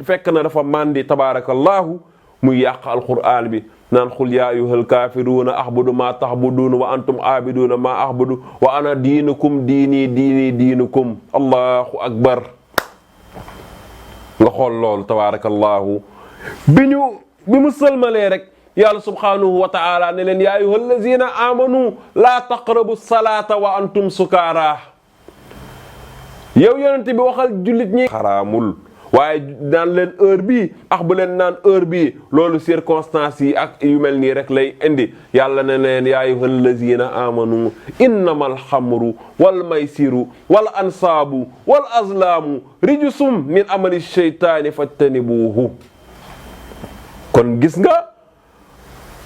fekk na dafa màndi tabaarakallahu muy yàq alquran bi naan xul yaa ayyuhal kaafiruuna ahbudu maa tahbuduuna wa antum aabiduuna maa ahbudu wa ana diinukum diinukum allahu akbar. nga xool loolu tabaarakallahu bi mu sëlmalee rek yàlla subhanahu wa ta'ala ne leen yaa ayyuhal lazina amanu laa taqrabu salaata wa antum sukaara yow yonent bi waxal jullit ñi xaraamul waaye naan leen heure bii ak bu leen naan heure bii loolu circonstances yi ak yu mel nii rek lay indi. yàlla ne leen yaa ayyuhal lazina amanu innamal xamru wal maysiru wal ansaabu wal azlaamu rijsum min amali sheytaani fajtanibuuhu. kon gis nga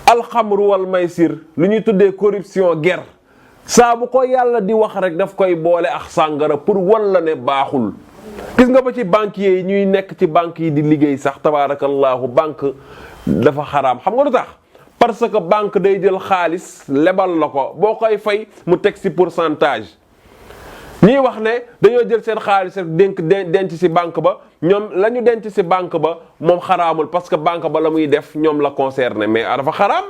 alxamru wal maysir lu ñuy tuddee corruption guerre saa bu ko yàlla di wax rek daf koy boole ak sàngara pour wan la ne baaxul. gis nga ba ci banquier yi ñuy nekk ci banque yi di liggéey sax tabaarakallaahu banque dafa xaraam. xam nga lu tax parce que banque day jël xaalis lebal la ko boo koy fay mu teg ci pourcentage. ñii wax ne dañoo jël seen xaalis rek denc ci banque ba ñoom la ñu denc ci banque ba moom xaraamul parce que banque ba la muy def ñoom la concerné mais dafa xaraam.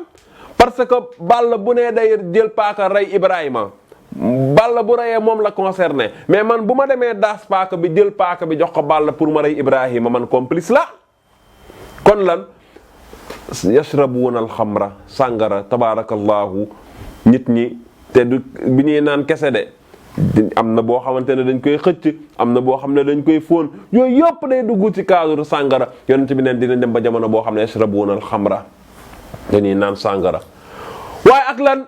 parce que Balla bu nee day jël paaka rey Ibrahima Balla bu reyee moom la concerné mais man bu ma demee daas paaka bi jël paaka bi jox ko Balla pour ma rey Ibrahima man complice la. kon lan yashrabuuna alxamra sàngara tabaarakallaahu nit ñi te du bi ñuy naan kese de. am na boo xamante ne dañ koy xëcc am na boo xam ne dañ koy fóon yooyu yëpp day dugg ci cadre sàngara yonent bi neen dinañ dem ba jamono boo xam ne yashrabuuna alxamra dañuy naan sàngara. waaye ak lan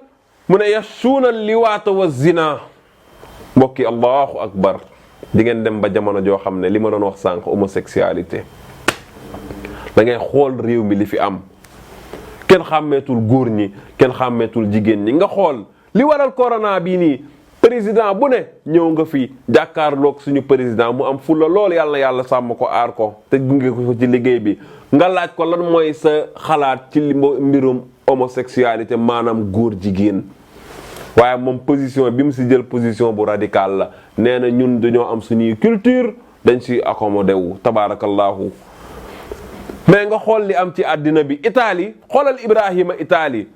mu ne yashuuna liwaata wa zina mbokki allahu akbar di ngeen dem ba jamono joo xam ne li ma doon wax sànq homosexualité da ngay xool réew mi li fi am kenn xàmmeetul góor ñi kenn xàmmeetul jigéen ñi nga xool li waral corona bii nii. président bu ne ñëw nga fi jàkkaarloog suñu président mu am fulla lool yàlla sàmm ko aar ko te gunge ko ci liggéey bi nga laaj ko lan mooy sa xalaat ci mbirum homosexualité maanaam góor jigéen. waaye moom position bi mu si jël position bu radical la nee na ñun dañoo am suñuy culture dañ si accommodé wu tabaarakallaahu. mais nga xool li am ci àddina bi Italie xoolal Ibrahima Italie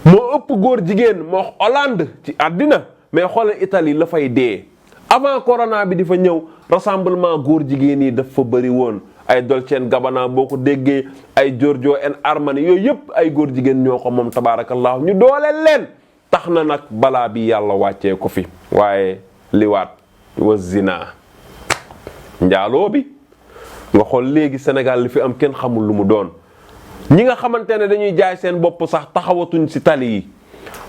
moo ëpp góor jigéen moo Hollande ci àddina. mais xoolal Italie la fay dee avant corona bi di fa ñëw rassemblement góor jigéen yi daf fa bëri woon ay Dolce & Gabbana boo ko déggee ay Giorgio and Armani yooyu yëpp ay góor jigéen ñoo ko moom tabaarakallaahu ñu dooleel leen tax na nag balaa bi yàlla wàccee ko fi. waaye liwaat wa zina njaaloo bi nga xool léegi Sénégal li fi am kenn xamul lu mu doon ñi nga xamante ne dañuy jaay seen bopp sax taxawatuñ ci tali yi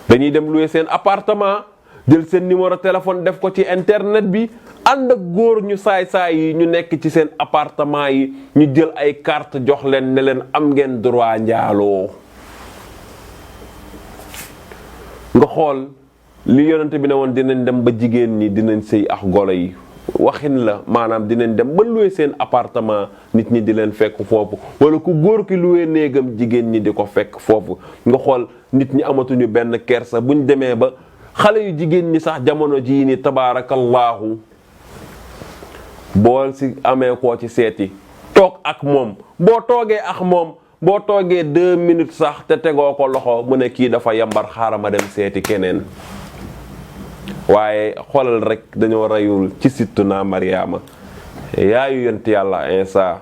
dañuy dem louer seen appartement. jël seen numéro téléphone def ko ci internet bi ànd ak góor ñu saay-saay yi ñu nekk ci seen appartement yi ñu jël ay carte jox leen ne leen am ngeen droit njaaloo. nga xool li yonente bi ne woon dinañ dem ba jigéen ñi dinañ sëy ak golo yi waxin la maanaam dinañ dem ba louer seen appartement nit ñi di leen fekk foofu wala ku góor ki louer néegam jigéen ñi di ko fekk foofu. nga xool nit ñi amatuñu benn kersa buñ demee ba xale yu jigéen ñi sax jamono jii ni tabaarakallaahu boo si amee koo ci seeti toog ak moom boo toogee ak moom boo toogee 2 minutes sax te tegoo ko loxo mu ne kii dafa yambar xaaral ma dem seeti keneen. waaye xoolal rek dañoo reyul ci sittuna Mariama yaayu yonent yàlla Isa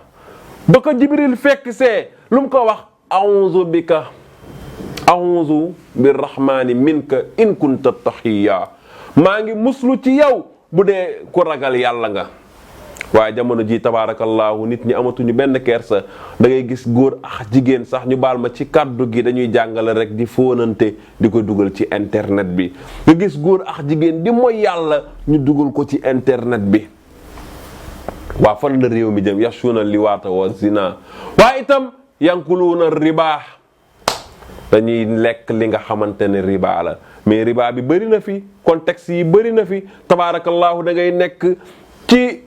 ba ko Jibril fekk see lu mu ko wax a'uuzu bika a'uuzu birrahmaani minka in kunta taqiya maa ngi muslu ci yow bu dee ku ragal yàlla nga. waaye jamono ji tabaarakallaahu nit ñi amatuñu benn kersa da ngay gis góor ak jigéen sax ñu baal ma ci kàddu gi dañuy jàngale rek di fóonante di ko dugal ci internet bi. nga gis góor ak jigéen di mooy yàlla ñu dugal ko ci internet bi. waa fan la réew mi jëm yashuuna liwaata wa zina waaye itam yankuluuna riba dañuy lekk li nga xamante ne riba la mais riba bi bëri na fi contexte yi bëri na fi tabaarakallaahu da ngay nekk ci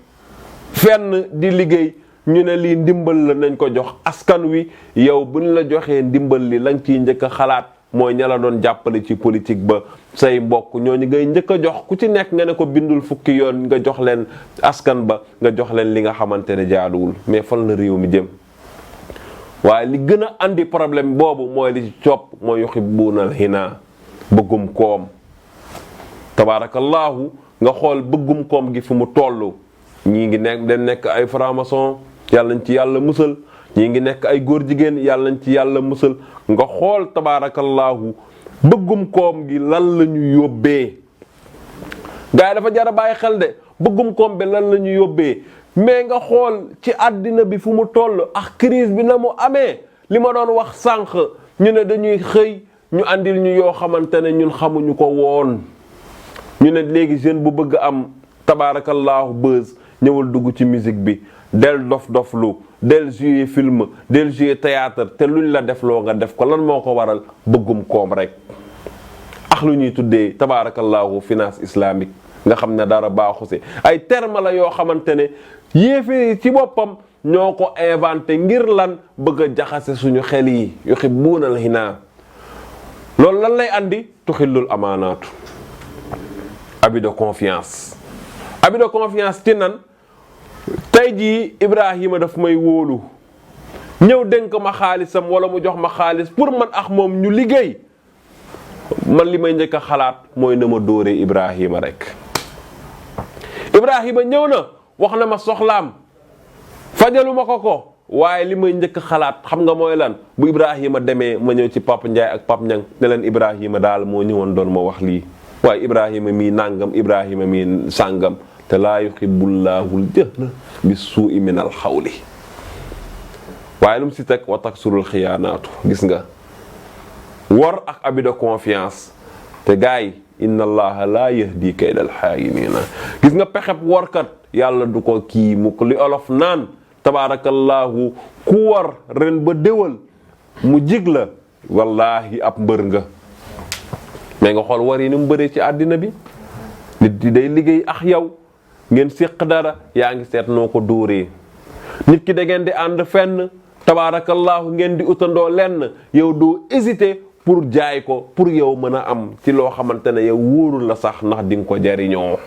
fenn di liggéey ñu ne lii ndimbal la nañ ko jox askan wi yow buñ la joxee ndimbal li lañ ciy njëkk a xalaat mooy ña la doon jàppale ci politique ba say mbokk ñooñu ngay njëkk a jox ku ci nekk nga ne ko bindul fukki yoon nga jox leen askan ba nga jox leen li nga xamante ne jaaduwul mais fan la réew mi jëm. waaye li gën a andi problème boobu mooy li ci copp mooy yuhibbuuna al-ghina bëggum koom tabaarakallaahu nga xool bëggum koom gi fi mu toll. ñii ngi nekk dañ nekk ay franc-maçon yàlla nañ ci yàlla musal ñii ngi nekk ay góor jigéen yàlla nañ ci yàlla musal nga xool tabaarakallaahu bëggum koom gi lan la ñu yóbbee. gars yi dafa jar a bàyyi xel de bëggum koom bi lan la ñu yóbbee mais nga xool ci àddina bi fu mu toll ak crise bi na mu amee li ma doon wax sànq ñu ne dañuy xëy ñu andil ñu yoo xamante ne ñun xamuñu ko woon ñu ne léegi jeune bu bëgg am tabaarakallaahu buzz ñëwal dugg ci musique bi del dof-doflu del jouer film del jouer théâtre te luñ la def loo nga def ko lan moo ko waral bëggum koom rek ak lu ñuy tuddee tabaarakallaahu finance islamique nga xam ne dara baaxu si ay terme la yoo xamante ne yéeféer ci boppam ñoo ko inventé ngir lan bëgg a jaxase suñu xel yi yuhibbuuna al-hinaa loolu lan lay andi tuxillul amaanaatu abus de confiance ci nan tey jii Ibrahima daf may wóolu ñëw dénk ma xaalisam wala mu jox ma xaalis pour man ak moom ñu liggéey man li may njëkk a xalaat mooy na ma dóoree Ibrahima rek Ibrahima ñëw na wax na ma soxlaam fajalu ma ko waaye li may njëkk a xalaat xam nga mooy lan bu Ibrahima demee ma ñëw ci Papa Ndiaye ak Papa Niang ne leen Ibrahima daal moo ñëwoon doon ma wax lii waaye Ibrahima mii nàngam Ibrahima mii sàngam te laa yuhibbullaahul jahra bi suu'i minal xawli waaye lu mu si teg wa taksurul xiyaanaatu gis nga wor ak abus de confiance te gars yi inna allaha laa yahdi kaydal xaayiniina gis nga pexeb workat yàlla du ko kii mu ko li olof naan tabaarakallaahu ku war ren ba déwal mu jig la wallaahi ab mbër nga mais nga xool war yi ni mu bëree ci àddina bi nit di day liggéey ak yow ngeen séq dara yaa ngi seet noo ko dóoree nit ki da ngeen di ànd fenn tabaarakallaahu ngeen di utandoo lenn yow doo hésiter pour jaay ko pour yow mën a am ci loo xamante ne yow wóorul la sax ndax di nga ko jariñoo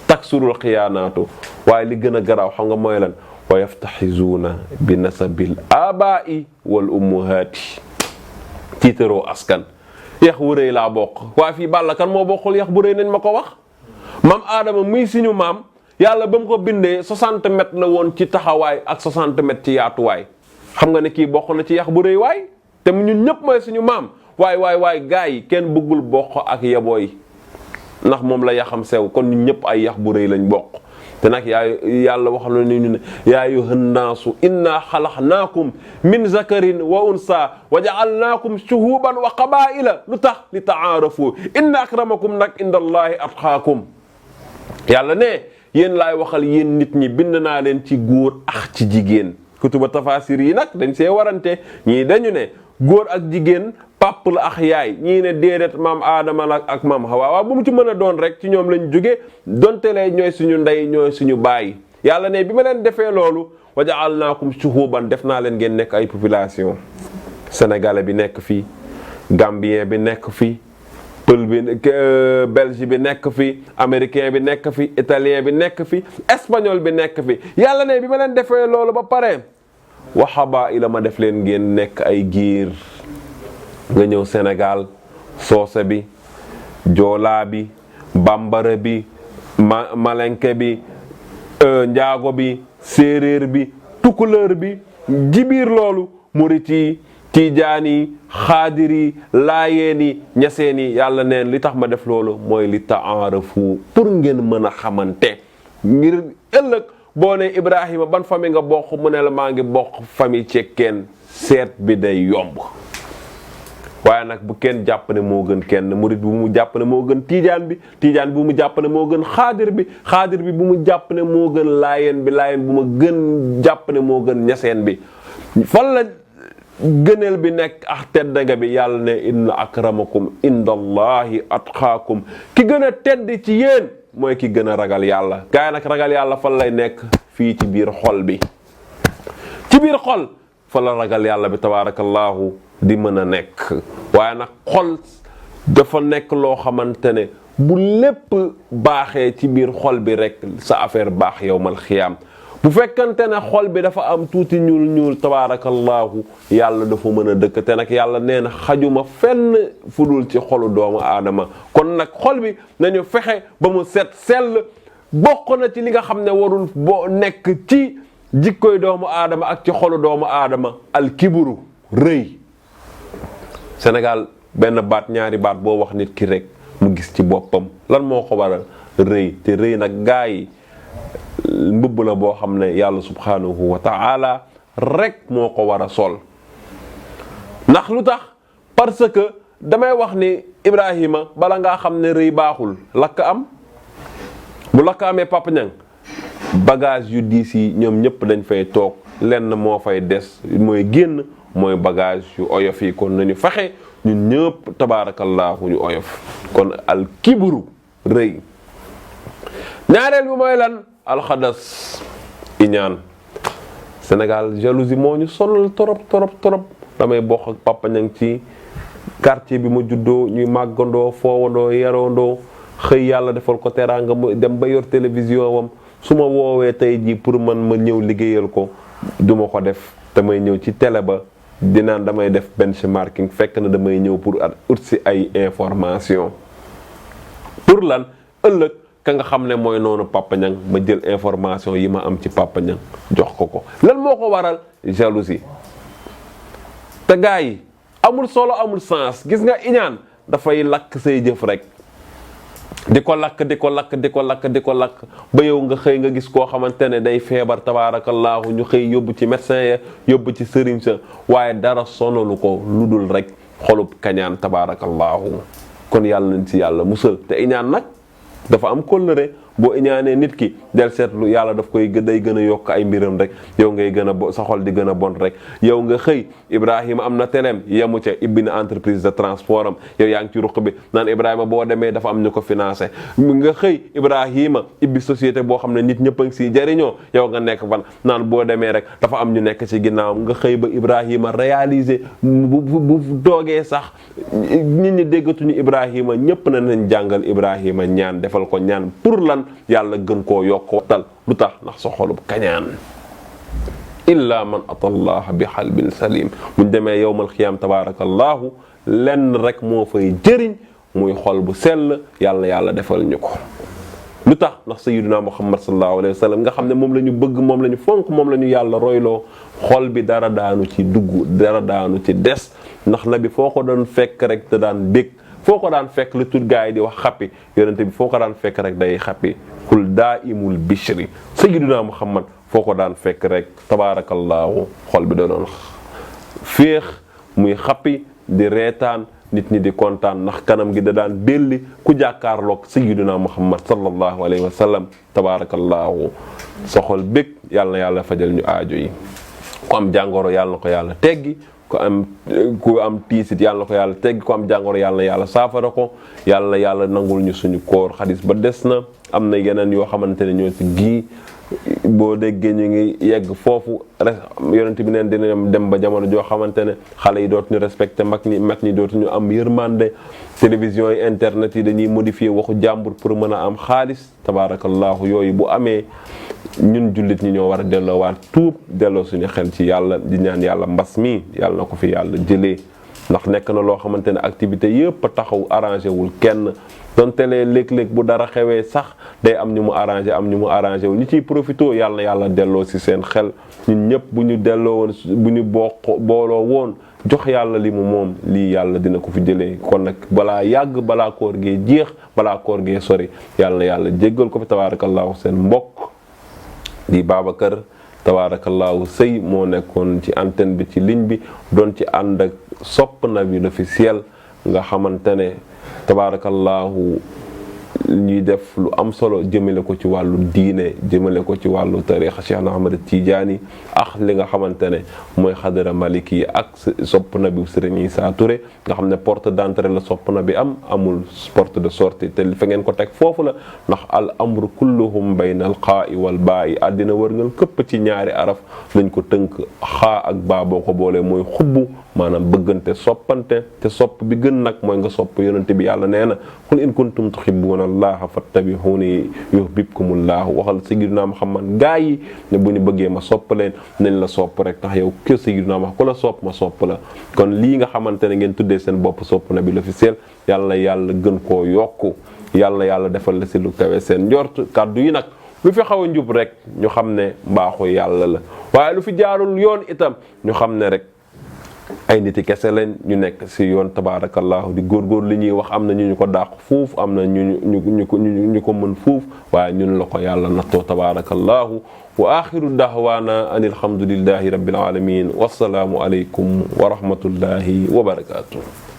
taksurul xiyaanaatu waaye li gën a garaaw xam nga mooy lan wa yaftaxizuuna bi nasabil abaa'i wal ummuhaati tiitaroo askan yax bu rëy laa bokk waaye fii Balla kan moo bokkul yax bu rëy nañ ma ko wax maam Adama muy suñu maam yàlla ba mu ko bindee 60 mètres la woon ci taxawaay ak 60 mètres ci yaatuwaay xam nga ne kii bokk na ci yax bu rëy waay te ñun ñëpp mooy suñu maam waay gars yi kenn bëggul bokk ak yabooy ndax moom la yaxam sew kon ñun ñëpp ay yax bu rëy lañ bokk te nag yàlla wax na ñu ne yaa ayyuhan naasu inna xalaqnaakum min zakarin wa unsa wa ja'alnaakum shuhuban wa qabaa'ila lu tax li ta'aarafu inna akramakum nag inda allahi atqaakum yàlla ne yéen laay waxal yéen nit ñi bind naa leen ci góor ak ci jigéen kutuba tafasir yi nag dañ see warante ñii dañu ne góor ak jigéen pàpp la ak yaay ñii ne déedéet maam Aadama la ak maam Hawa waaw bu mu ci mën a doon rek ci ñoom lañ jóge donte lee ñooy suñu ndey ñooy suñu baay yàlla ne bi ma leen defee loolu wa ja'alnaakum shuhuban def naa leen ngeen nekk ay population sénégalais bi nekk fii gambien bi nekk fii pël bi belge bi nekk fi américain bi nekk fi italien bi nekk fi espagnol bi nekk fi yàlla ne bi ma leen defee loolu ba pare wa habaa'ila ma def leen ngeen nekk ay giir nga ñëw Sénégal soose bi joolaa bi bambara bi malenke bi njaago bi séeréer bi tukulóor bi jibiir loolu murit yi tiijaan yi xaadir yi laayeen yi ñaseen yi yàlla neen li tax ma def loolu mooy li ta'aarafu pour ngeen mën a xamante ngir ëllëg boo ne Ibrahima ban famille nga bokk mu ne la maa ngi bokk famille cekkeen seet bi day yomb waaye nag bu kenn jàpp ne moo gën kenn murit bu mu jàpp ne moo gën tiijaan bi bu mu jàpp ne moo gën xaadir bi bu mu jàpp ne moo gën laayeen bu ma gën jàpp ne moo gën ñaseen bi fan la gëneel bi nekk ak teddaga bi yàlla ne inna akramakum indallahi atqaakum ki gën a tedd ci yéen mooy ki gën a ragal yàlla gaay nag ragal yàlla fan lay nekk fii ci biir xol bi ci biir xol fa la ragal yàlla bi tabaarakallaahu di mën a nekk waaye nag xol dafa nekk loo xamante ne bu lépp baaxee ci biir xol bi rek sa affaire baax yawmal xiyaam bu fekkante ne xol bi dafa am tuuti ñuul tabaarakallaahu yàlla dafa mën a dëkk te nag yàlla nee na xajuma fenn fudul ci xolu doomu aadama kon nag xol bi nañu fexe ba mu set sell bokk na ci li nga xam ne warul boo nekk ci jikkoy doomu aadama ak ci xolu doomu aadama alkibru rëy Sénégal benn baat ñaari baat boo wax nit ki rek mu gis ci boppam lan moo ko waral rëy te rëy nag gaa yi mbubb la boo xam ne yàlla subhanahu wa ta'ala rek moo ko war a sol. ndax lu tax parce que damay wax ni Ibrahima bala ngaa xam ne rëy baaxul lakk am. bu lakk amee Papa Niang bagage yu diis yi ñoom ñëpp dañ fay toog lenn moo fay des mooy génn mooy bagage yu oyof yi kon nañu fexe ñun ñëpp tabaarakallaahu ñu oyof kon al kibru rëy. ñaareel bi mooy lan alxadas iñaan. Sénégal jalousie moo ñu sonal torop damay bokk ak Papa Niang ci quartier bi ma juddoo ñuy màggandoo foowandoo yaroondoo xëy yàlla defal ko teraanga mu dem ba yor télévision wam su ma woowee tey jii pour man ma ñëw liggéeyal ko duma ko def damay ñëw ci télé ba dinaan damay def benchmarking fekk na damay ñëw pour ut si ay information pour lan ëllëg ka nga xam ne mooy noonu Papa Niang ma jël information yi ma am ci Papa Niang jox ko lan moo ko waral jalousie. te gars yi amul solo amul sens gis nga iñaan dafay lakk say jëf rek di ko lakk ba yow nga xëy nga gis koo xamante ne day feebar tabaarakallaahu ñu xëy yóbbu ci médecin ya yóbbu ci sëriñ sa waaye dara sonalu ko lu dul rek xolub kañaan tabaarakallaahu kon yàlla nañ ci yàlla musal. te iñaan nag dafa am kóllëre boo iñaanee nit ki del seetlu yàlla daf koy day gën a yokk ay mbiram rek yow ngay gën a sa xol di gën a bon rek yow nga xëy Ibrahima am na teleem yemu ca ibbi na entreprise de transport am yow yaa ngi ci ruq bi naan Ibrahima boo demee dafa am ñu ko financé nga xëy Ibrahima ibbi société boo xam ne nit ñëpp a ngi siy jariñoo yow nga nekk fan naan boo demee rek dafa am ñu nekk ci ginnaawam nga xëy ba Ibrahima réaliser bu doogee sax nit ñi déggatuñu Ibrahima ñëpp na nañ jàngal Ibrahima ñaan defal ko ñaan pour lan yàlla gën koo yokkotal lu tax ndax sa xolub kañaan illa man atallaha bi xalbin salim buñ demee yowmal xiyaam tabarakallahu lenn rek moo fay jëriñ muy xol bu sell yàlla defal ñu ko lu tax ndax sayyiduna muhammad sallallahu alayhi wa sallam nga xam ne moom la ñu bëgg moom la ñu fonk moom la ñu yàlla royloo xol bi dara daanu ci dugg dara daanu ci des ndax nabi foo ko doon fekk rek te daan bég foo ko daan fekk lu tut gaa yi di wax xappi yonente bi foo ko daan fekk rek day xappi kul daa imul bishri sayyiduna muhammad foo ko daan fekk rek tabaarakallaahu xol bi da doon féex muy xappi di reetaan nit ñi di kontaan ndax kanam gi da daan belli ku jàkkaarloog sayyiduna muhammad sallallahu alayhi wa sallam tabaarakallaahu sa xol bég yàlla fajal ñu aajo yi ku am jàngoro yàlla na ko yàlla teggi ku am tiisit yàlla na ko yàlla teggi ku am jàngoro yàlla saafara ko yàlla nangul ñu suñu koor xadis ba des na am na yeneen yoo xamante ne ñoo ci gii boo déggee ñu ngi yegg foofu yonent bi neen dina dem ba jamono joo xamante ne xale yi dootuñu respecté mag ñi dootuñu am yërmande télévision yi internet yi dañuy modifier waxu jàmbur pour mën a am xaalis tabaarakallaahu yooyu bu amee ñun jullit ñi ñoo war a delloowaat tuub delloo suñu xel ci yàlla di ñaan yàlla mbas mi yàlla na ko fi yàlla jëlee ndax nekk na loo xamante ne activité yëpp a taxaw arrangé wul kenn donte léeg-léeg bu dara xewee sax day am ñu mu arrangé wu ñi ciy profité yàlla delloo si seen xel ñun ñëpp bu ñu delloo woon bu ñu booloo woon jox yàlla li mu moom lii yàlla dina ko fi jëlee kon nag balaa yàgg balaa koor gee jeex balaa koor gee sori yàlla jéggal ko fi tabaarakallaahu seen mbokk di Babacar tabaarakallaahu sëy moo nekkoon ci antenne bi ci ligne bi doon ci ànd ak sopp na bi l'officiel nga xamante ne tabaarakallaahu ñuy def lu am solo jëmale ko ci wàllu diine jëmale ko ci wàllu tarixa Cheikh Ahmad Tidiane ak li nga xamante ne mooy xadara maliki yi ak sopp na bi Serigne Issa Touré nga xam ne porte d'entrée la sopp na bi amul porte de sortie te fa ngeen ko teg foofu la ndax al amru kulluhum bayna al xaa'i wal baa'i àddina wërngal këpp ci ñaari araf lañ ko tënk xaa ak baa boo ko boolee mooy xubbu maanaam bëggante soppante te sopp bi gën nag mooy nga sopp yonente bi yàlla nee na qul in kuntum tuhibbuna allaha fattabi'uni yuhbibkumullahu waxal sayyidina Muhammad gaa yi ne bu ñu bëggee ma sopp leen nañ la sopp rek tax yow ke sayyidina Muhammad ku la sopp ma sopp la kon lii nga xamante ne ngeen tuddee seen bopp sopp na bi l'officiel yàlla gën koo yokku yàlla defal la si lu kawe seen njort kàddu yi nag lu fi xaw a njub rek ñu xam ne mbaaxu yàlla la waaye lu fi jaarul yoon itam ñu xam ne rek ay niti kese leen ñu nekk si yoon tabarakallahu di góorgóor li ñuy wax am na ñu ko dàq fuuf am na ñu ko mën fuuf waaye ñun la ko yàlla nattoo tabarakallahu wa axiru dahwaana an alhamdulillahi rabbil alamin wassalaamu aleykum wa rahmatullahi wa barakatuh